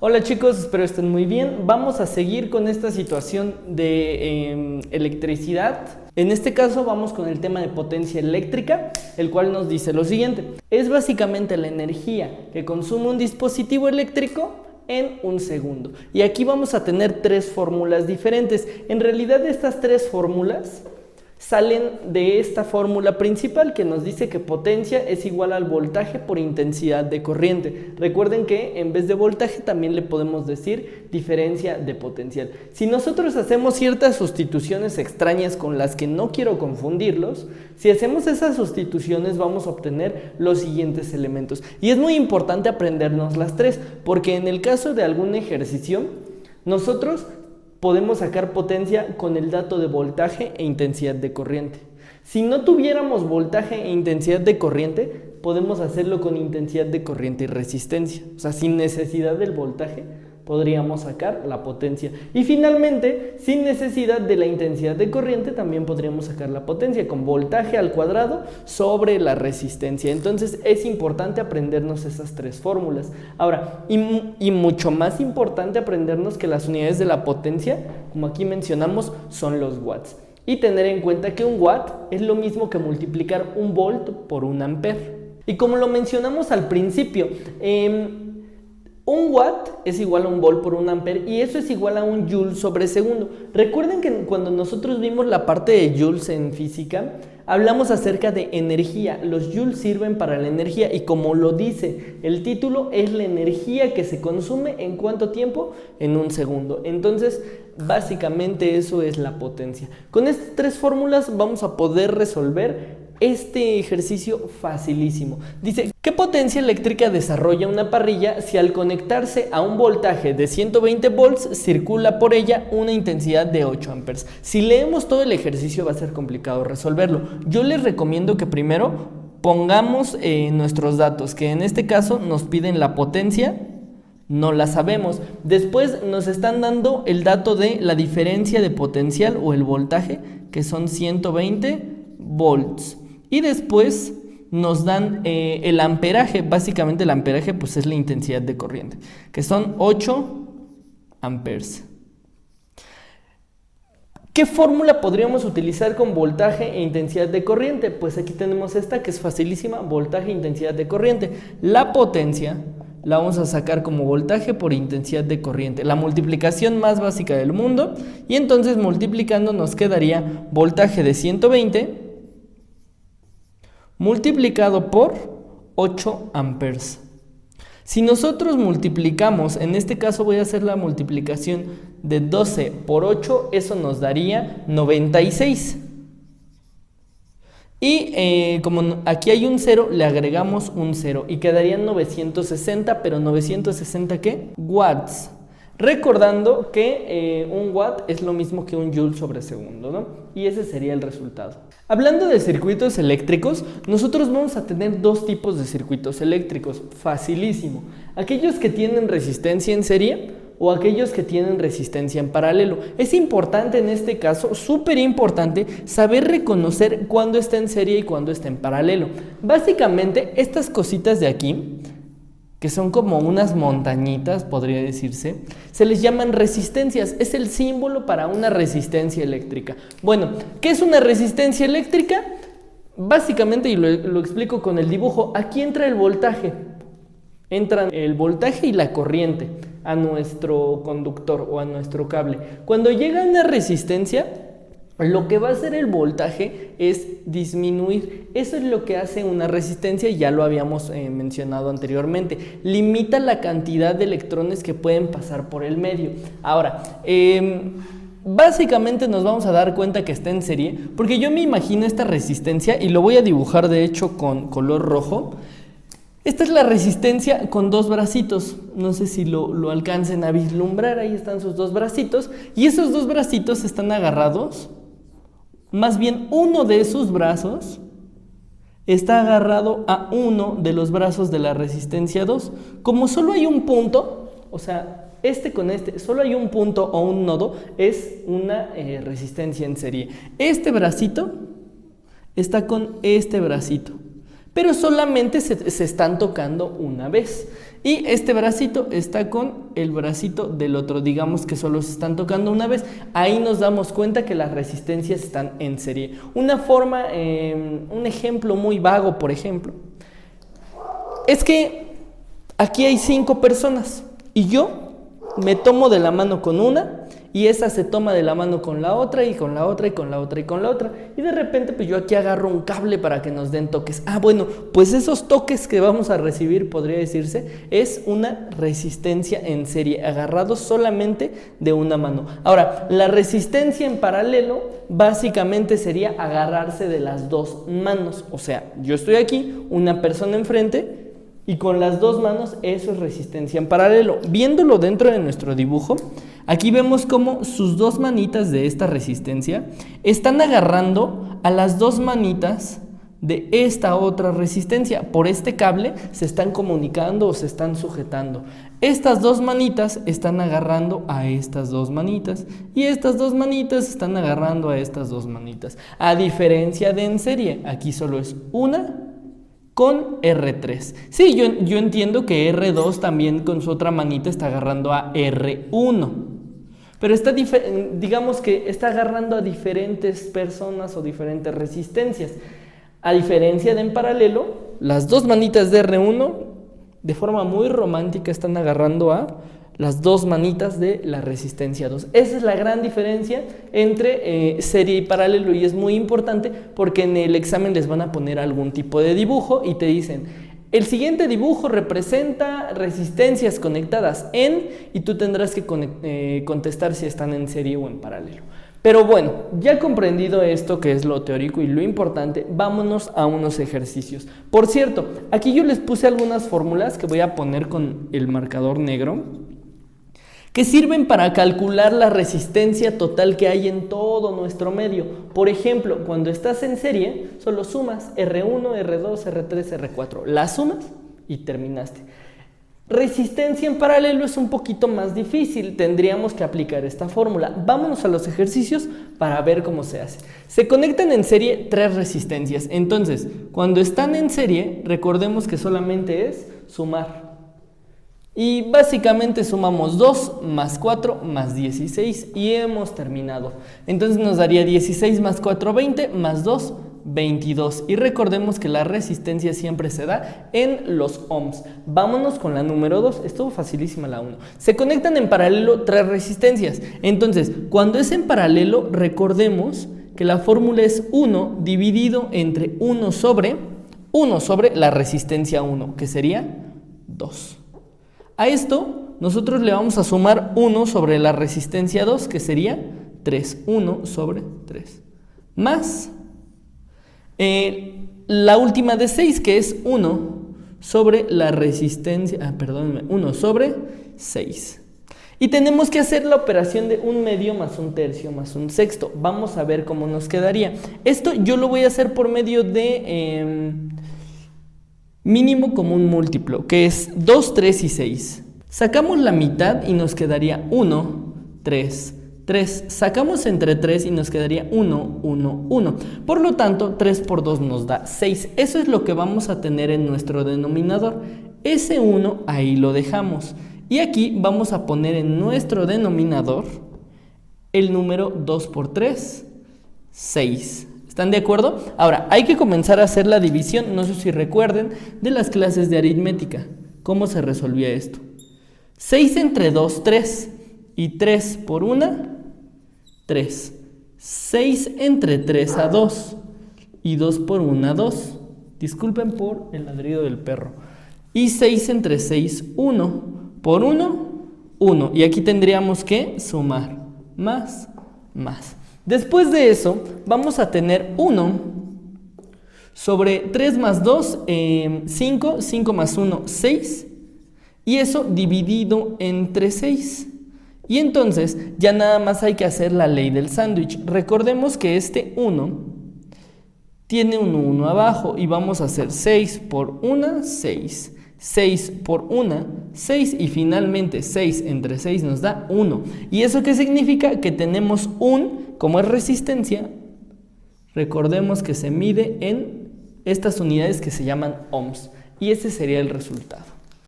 Hola chicos, espero estén muy bien. Vamos a seguir con esta situación de electricidad. En este caso vamos con el tema de potencia eléctrica, el cual nos dice lo siguiente. Es básicamente la energía que consume un dispositivo eléctrico en un segundo. Y aquí vamos a tener tres fórmulas diferentes. En realidad estas tres fórmulas salen de esta fórmula principal que nos dice que potencia es igual al voltaje por intensidad de corriente. Recuerden que en vez de voltaje también le podemos decir diferencia de potencial. Si nosotros hacemos ciertas sustituciones extrañas con las que no quiero confundirlos, si hacemos esas sustituciones vamos a obtener los siguientes elementos. Y es muy importante aprendernos las tres, porque en el caso de algún ejercicio, nosotros podemos sacar potencia con el dato de voltaje e intensidad de corriente. Si no tuviéramos voltaje e intensidad de corriente, podemos hacerlo con intensidad de corriente y resistencia. O sea, sin necesidad del voltaje podríamos sacar la potencia. Y finalmente, sin necesidad de la intensidad de corriente, también podríamos sacar la potencia con voltaje al cuadrado sobre la resistencia. Entonces es importante aprendernos esas tres fórmulas. Ahora, y mucho más importante aprendernos que las unidades de la potencia, como aquí mencionamos, son los watts. Y tener en cuenta que un watt es lo mismo que multiplicar un volt por un ampere. Y como lo mencionamos al principio, un watt es igual a un volt por un ampere y eso es igual a un joule sobre segundo. Recuerden que cuando nosotros vimos la parte de joules en física, hablamos acerca de energía. Los joules sirven para la energía y como lo dice el título, es la energía que se consume ¿en cuánto tiempo? En un segundo. Entonces, básicamente eso es la potencia. Con estas tres fórmulas vamos a poder resolver este ejercicio facilísimo. Dice, ¿qué potencia eléctrica desarrolla una parrilla si al conectarse a un voltaje de 120 volts circula por ella una intensidad de 8 amperes? Si leemos todo el ejercicio va a ser complicado resolverlo. Yo les recomiendo que primero pongamos nuestros datos, que en este caso nos piden la potencia, no la sabemos. Después nos están dando el dato de la diferencia de potencial o el voltaje, que son 120 volts. Y después nos dan el amperaje. Básicamente el amperaje pues es la intensidad de corriente, que son 8 amperes. ¿Qué fórmula podríamos utilizar con voltaje e intensidad de corriente? Pues aquí tenemos esta que es facilísima, voltaje e intensidad de corriente. La potencia la vamos a sacar como voltaje por intensidad de corriente, la multiplicación más básica del mundo, y entonces multiplicando nos quedaría voltaje de 120 multiplicado por 8 amperes. Si nosotros multiplicamos, en este caso voy a hacer la multiplicación de 12 por 8, eso nos daría 96. Y como aquí hay un 0, le agregamos un 0 y quedarían 960, pero 960 ¿qué? Watts. Recordando que un watt es lo mismo que un joule sobre segundo, ¿no? Y ese sería el resultado. Hablando de circuitos eléctricos, nosotros vamos a tener dos tipos de circuitos eléctricos, facilísimo. Aquellos que tienen resistencia en serie o aquellos que tienen resistencia en paralelo. Es importante en este caso, súper importante, saber reconocer cuándo está en serie y cuándo está en paralelo. Básicamente, estas cositas de aquí, que son como unas montañitas, podría decirse, se les llaman resistencias. Es el símbolo para una resistencia eléctrica. Bueno, ¿qué es una resistencia eléctrica? Básicamente, y lo explico con el dibujo, aquí entra el voltaje. Entran el voltaje y la corriente a nuestro conductor o a nuestro cable. Cuando llega una resistencia, lo que va a hacer el voltaje es disminuir. Eso es lo que hace una resistencia, ya lo habíamos mencionado anteriormente. Limita la cantidad de electrones que pueden pasar por el medio. Ahora, básicamente nos vamos a dar cuenta que está en serie, porque yo me imagino esta resistencia, y lo voy a dibujar de hecho con color rojo. Esta es la resistencia con dos bracitos, no sé si lo alcancen a vislumbrar, ahí están sus dos bracitos, y esos dos bracitos están agarrados, más bien uno de esos brazos está agarrado a uno de los brazos de la resistencia 2. Como solo hay un punto, o sea, este con este, solo hay un punto o un nodo, es una resistencia en serie. Este bracito está con este bracito, pero solamente se están tocando una vez. Y este bracito está con el bracito del otro, digamos que solo se están tocando una vez. Ahí nos damos cuenta que las resistencias están en serie. Una forma, un ejemplo muy vago, por ejemplo, es que aquí hay 5 personas y yo me tomo de la mano con una y esa se toma de la mano con la otra y con la otra y con la otra y con la otra, y de repente pues yo aquí agarro un cable para que nos den toques. Bueno, pues esos toques que vamos a recibir, podría decirse, es una resistencia en serie, agarrados solamente de una mano. Ahora, la resistencia en paralelo básicamente sería agarrarse de las 2 manos, o sea, yo estoy aquí, una persona enfrente, y con las 2 manos, eso es resistencia en paralelo. Viéndolo dentro de nuestro dibujo, aquí vemos cómo sus 2 manitas de esta resistencia están agarrando a las 2 manitas de esta otra resistencia. Por este cable se están comunicando o se están sujetando. Estas 2 manitas están agarrando a estas 2 manitas y estas 2 manitas están agarrando a estas 2 manitas. A diferencia de en serie, aquí solo es una con R3. Sí, yo entiendo que R2 también con su otra manita está agarrando a R1. Pero digamos que está agarrando a diferentes personas o diferentes resistencias. A diferencia de en paralelo, las 2 manitas de R1 de forma muy romántica están agarrando a las 2 manitas de la resistencia 2. Esa es la gran diferencia entre serie y paralelo, y es muy importante porque en el examen les van a poner algún tipo de dibujo y te dicen: el siguiente dibujo representa resistencias conectadas en, y tú tendrás que contestar si están en serie o en paralelo. Pero bueno, ya comprendido esto que es lo teórico y lo importante, vámonos a unos ejercicios. Por cierto, aquí yo les puse algunas fórmulas que voy a poner con el marcador negro, que sirven para calcular la resistencia total que hay en todo nuestro medio. Por ejemplo, cuando estás en serie, solo sumas R1, R2, R3, R4. Las sumas y terminaste. Resistencia en paralelo es un poquito más difícil, tendríamos que aplicar esta fórmula. Vámonos a los ejercicios para ver cómo se hace. Se conectan en serie 3 resistencias, entonces cuando están en serie, recordemos que solamente es sumar. Y básicamente sumamos 2 más 4 más 16 y hemos terminado. Entonces nos daría 16 más 4, 20, más 2, 22. Y recordemos que la resistencia siempre se da en los ohms. Vámonos con la número 2. Estuvo facilísima la 1. Se conectan en paralelo 3 resistencias. Entonces, cuando es en paralelo, recordemos que la fórmula es 1 dividido entre 1 sobre la resistencia 1, que sería 2. A esto nosotros le vamos a sumar 1 sobre la resistencia 2, que sería 3. 1 sobre 3. Más la última de 6, que es 1 sobre la resistencia, 1 sobre 6. Y tenemos que hacer la operación de 1/2 más 1/3 más 1/6. Vamos a ver cómo nos quedaría. Esto yo lo voy a hacer por medio de mínimo común múltiplo, que es 2, 3 y 6. Sacamos la mitad y nos quedaría 1, 3, 3. Sacamos entre 3 y nos quedaría 1, 1, 1. Por lo tanto, 3 por 2 nos da 6. Eso es lo que vamos a tener en nuestro denominador. Ese 1 ahí lo dejamos. Y aquí vamos a poner en nuestro denominador el número 2 por 3, 6. ¿Están de acuerdo? Ahora, hay que comenzar a hacer la división. No sé si recuerden de las clases de aritmética. ¿Cómo se resolvía esto? 6 entre 2, 3. Y 3 por 1, 3. 6 entre 3 a 2. Y 2 por 1, 2. Disculpen por el ladrido del perro. Y 6 entre 6, 1. Por 1, 1. Y aquí tendríamos que sumar. Más. Después de eso, vamos a tener 1 sobre 3 más 2, 5, 5 más 1, 6, y eso dividido entre 6. Y entonces ya nada más hay que hacer la ley del sándwich. Recordemos que este 1 tiene un 1 abajo y vamos a hacer 6 por 1, 6. 6 por 1, 6, y finalmente 6 entre 6 nos da 1. ¿Y eso qué significa? Que tenemos como es resistencia, recordemos que se mide en estas unidades que se llaman ohms, y ese sería el resultado.